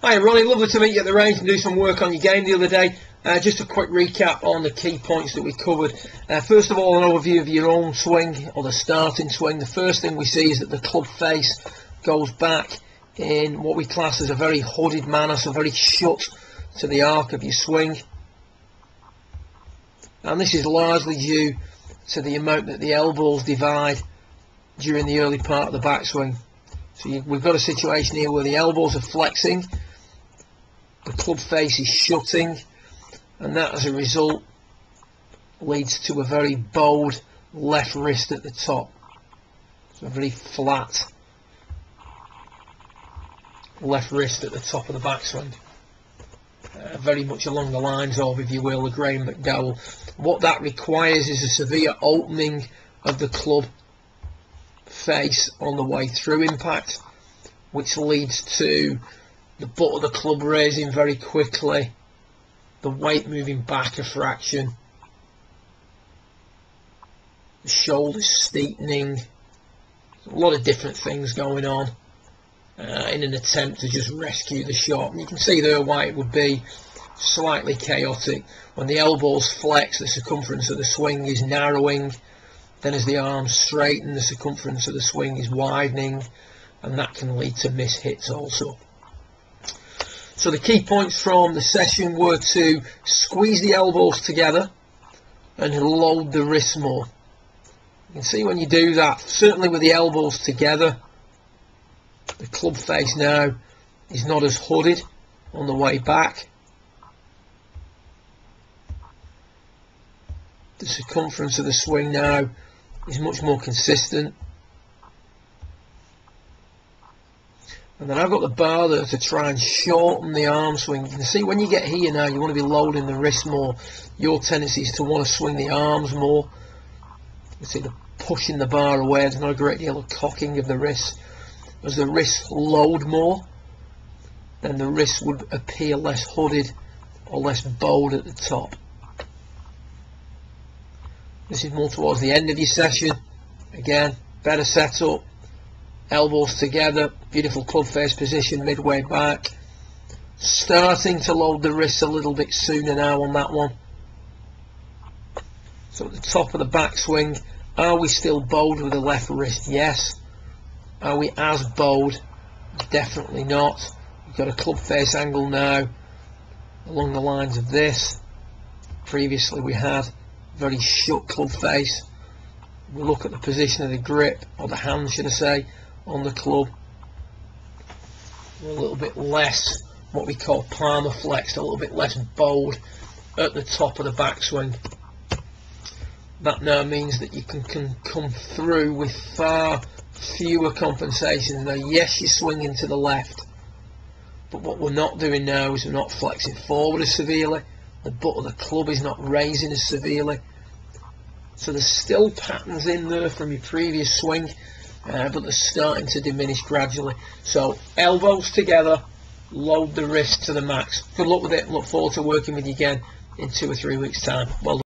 Hi Ronnie, lovely to meet you at the range and do some work on your game the other day. Just a quick recap on the key points that we covered. First of all, an overview of your own swing, or the starting swing. The first thing we see is that the club face goes back in what we class as a very hooded manner, so very shut to the arc of your swing. And this is largely due to the amount that the elbows divide during the early part of the backswing. So we've got a situation here where the elbows are flexing, the club face is shutting, and that as a result leads to a very bowed left wrist at the top. So a very flat left wrist at the top of the backswing. Very much along the lines of, if you will, the Graham McDowell. What that requires is a severe opening of the club face on the way through impact, which leads to the butt of the club raising very quickly, the weight moving back a fraction, the shoulders steepening, a lot of different things going on in an attempt to just rescue the shot. And you can see there why it would be slightly chaotic. When the elbows flex, the circumference of the swing is narrowing. Then as the arms straighten, the circumference of the swing is widening, and that can lead to miss hits also. So the key points from the session were to squeeze the elbows together and load the wrists more. You can see when you do that, certainly with the elbows together, the club face now is not as hooded on the way back. The circumference of the swing now is much more consistent. And then I've got the bar there to try and shorten the arm swing. You can see when you get here now, you want to be loading the wrist more. Your tendency is to want to swing the arms more. You can see the pushing the bar away. There's not a great deal of cocking of the wrist. As the wrists load more, then the wrist would appear less hooded or less bowed at the top. This is more towards the end of your session. Again, better setup, elbows together, beautiful club face position midway back. Starting to load the wrists a little bit sooner now on that one. So at the top of the backswing, are we still bowed with the left wrist? Yes. Are we as bowed? Definitely not. We've got a club face angle now along the lines of this. Previously we had very shut club face. We look at the position of the grip, or the hand should I say, on the club. We're a little bit less what we call palmar flexed, a little bit less bowed at the top of the backswing. That now means that you can come through with far fewer compensations. Now yes, you're swinging to the left, but what we're not doing now is we're not flexing forward as severely. The butt of the club is not raising as severely. So there's still patterns in there from your previous swing, but they're starting to diminish gradually. So elbows together, load the wrist to the max. Good luck with it. Look forward to working with you again in 2 or 3 weeks time. Well done.